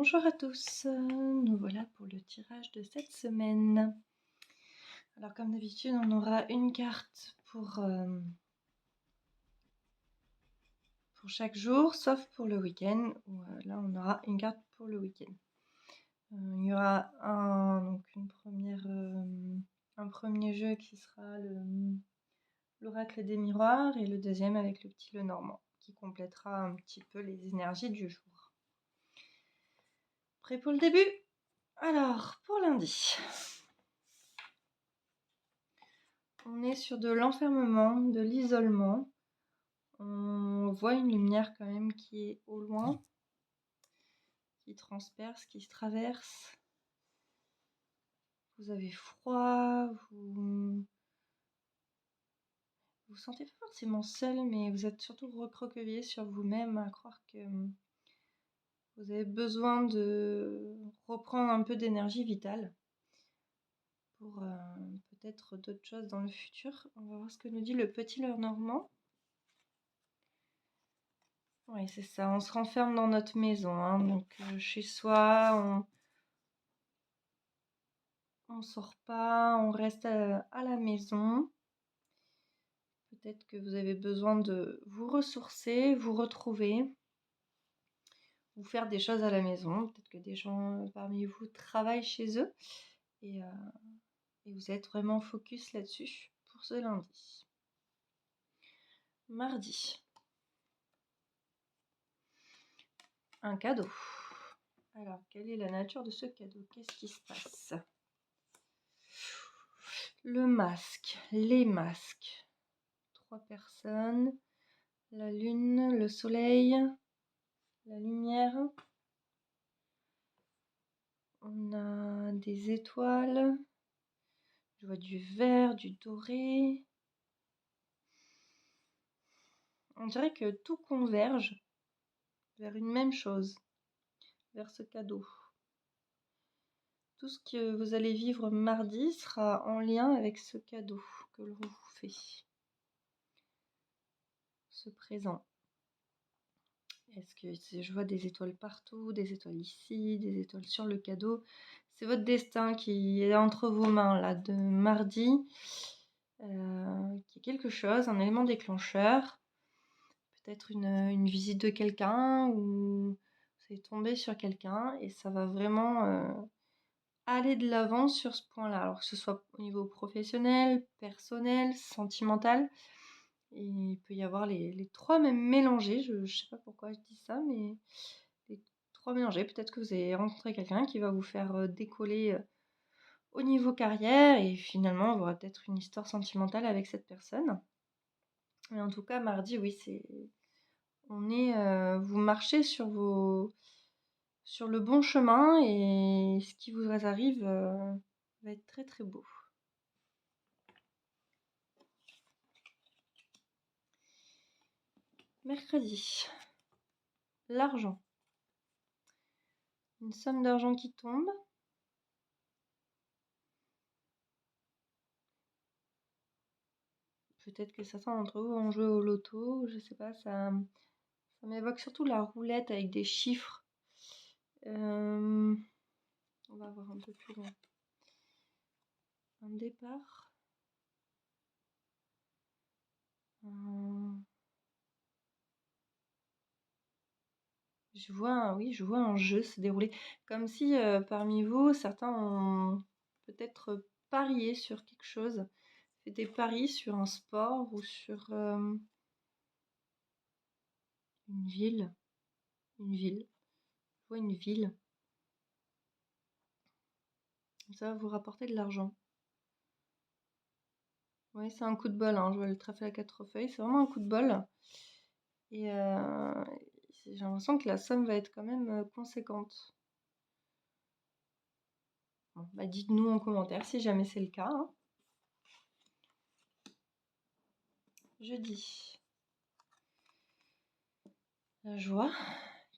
Bonjour à tous, nous voilà pour le tirage de cette semaine. Alors comme d'habitude, on aura une carte pour chaque jour, sauf pour le week-end, où là on aura une carte pour le week-end. Il y aura un premier jeu qui sera l'oracle des miroirs et le deuxième avec le petit Lenormand, qui complétera un petit peu les énergies du jour. Prêt pour le début? Alors, pour lundi, on est sur de l'enfermement, de l'isolement. On voit une lumière quand même qui est au loin, qui transperce, qui se traverse. Vous avez froid, vous vous sentez pas forcément seul, mais vous êtes surtout recroquevillé sur vous-même, à croire que vous avez besoin de reprendre un peu d'énergie vitale pour peut-être d'autres choses dans le futur. On va voir ce que nous dit le petit Lenormand. Oui, c'est ça, on se renferme dans notre maison, hein, donc chez soi, on sort pas, on reste à la maison. Peut-être que vous avez besoin de vous ressourcer, vous retrouver, ou faire des choses à la maison. Peut-être que des gens parmi vous travaillent chez eux et vous êtes vraiment focus là-dessus pour ce lundi. Mardi, un cadeau. Alors, quelle est la nature de ce cadeau? Qu'est-ce qui se passe? Le masque, les masques. 3 personnes, la lune, le soleil, la lumière. On a des étoiles. Je vois du vert, du doré. On dirait que tout converge vers une même chose, vers ce cadeau. Tout ce que vous allez vivre mardi sera en lien avec ce cadeau que l'on vous fait. Ce présent. Est-ce que je vois des étoiles partout, des étoiles ici, des étoiles sur le cadeau? C'est votre destin qui est entre vos mains là de mardi, qui est quelque chose, un élément déclencheur, peut-être une visite de quelqu'un ou vous allez tomber sur quelqu'un et ça va vraiment aller de l'avant sur ce point-là. Alors que ce soit au niveau professionnel, personnel, sentimental. Et il peut y avoir les trois même mélangés. Je sais pas pourquoi je dis ça, mais les trois mélangés. Peut-être que vous avez rencontré quelqu'un qui va vous faire décoller au niveau carrière et finalement, vous aurez peut-être une histoire sentimentale avec cette personne. Mais en tout cas, mardi, oui, vous marchez sur le bon chemin et ce qui vous arrive va être très très beau. Mercredi, l'argent. Une somme d'argent qui tombe. Peut-être que certains d'entre vous vont jouer au loto, je sais pas, ça m'évoque surtout la roulette avec des chiffres. On va voir un peu plus loin. Un départ. Je vois un jeu se dérouler. Comme si parmi vous, certains ont peut-être parié sur quelque chose. Fait des paris sur un sport ou sur une ville. Une ville. Je vois une ville. Ça va vous rapporter de l'argent. Oui, c'est un coup de bol, hein. Je vois le trèfle à 4 feuilles. C'est vraiment un coup de bol. Et j'ai l'impression que la somme va être quand même conséquente. Bon, bah dites-nous en commentaire si jamais c'est le cas, hein. Jeudi. La joie.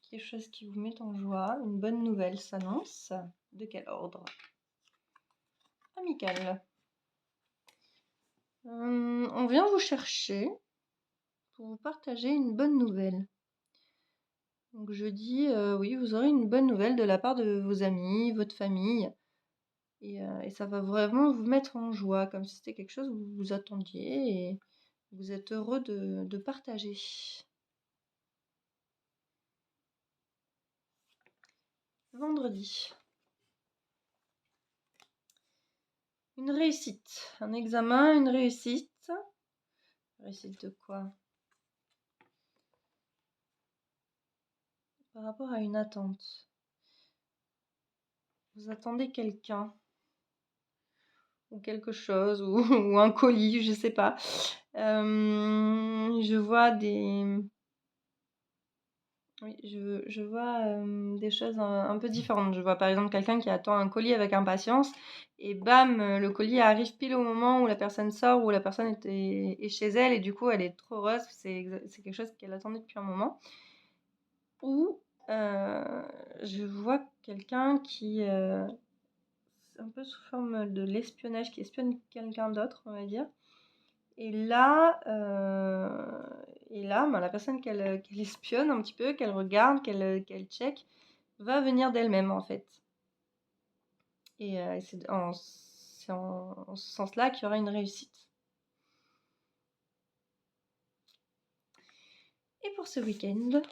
Quelque chose qui vous met en joie. Une bonne nouvelle s'annonce. De quel ordre? Amical. On vient vous chercher pour vous partager une bonne nouvelle. Donc jeudi, oui, vous aurez une bonne nouvelle de la part de vos amis, votre famille et ça va vraiment vous mettre en joie, comme si c'était quelque chose que vous attendiez et vous êtes heureux de partager. Vendredi, une réussite, un examen, une réussite. Réussite de quoi? Par rapport à une attente. Vous attendez quelqu'un ou quelque chose ou, ou un colis, je sais pas. Je vois oui, je vois des choses un peu différentes. Je vois par exemple quelqu'un qui attend un colis avec impatience et bam, le colis arrive pile au moment où la personne sort, où la personne est chez elle et du coup elle est trop heureuse. C'est quelque chose qu'elle attendait depuis un moment. Ou je vois quelqu'un qui, c'est un peu sous forme de l'espionnage, qui espionne quelqu'un d'autre, on va dire. Et là, ben, la personne qu'elle espionne un petit peu, qu'elle regarde, qu'elle check, va venir d'elle-même en fait. Et c'est en ce sens-là qu'il y aura une réussite. Et pour ce week-end,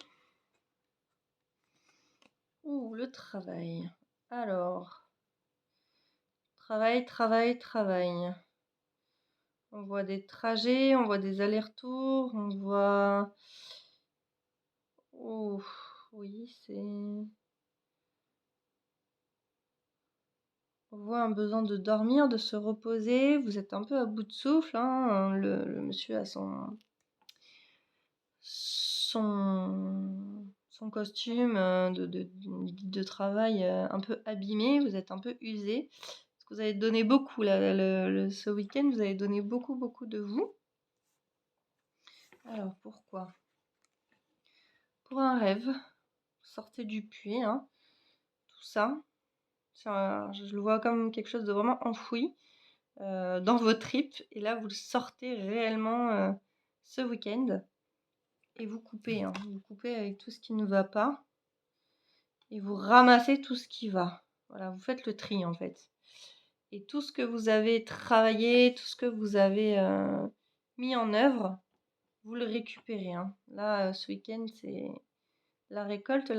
le travail. Alors, travail. On voit des trajets, on voit des allers-retours, on voit... Oh, oui, on voit un besoin de dormir, de se reposer. Vous êtes un peu à bout de souffle, hein. Le monsieur a son costume de guide de travail un peu abîmé. Vous êtes un peu usé. Parce que vous avez donné beaucoup là, ce week-end. Vous avez donné beaucoup de vous. Alors pourquoi? Pour un rêve. Sortez du puits, hein. Tout ça. Je le vois comme quelque chose de vraiment enfoui dans vos tripes. Et là, vous le sortez réellement ce week-end. Et vous coupez, hein. Vous coupez avec tout ce qui ne va pas. Et vous ramassez tout ce qui va. Voilà, vous faites le tri en fait. Et tout ce que vous avez travaillé, tout ce que vous avez mis en œuvre, vous le récupérez, hein. Là, ce week-end, c'est la récolte.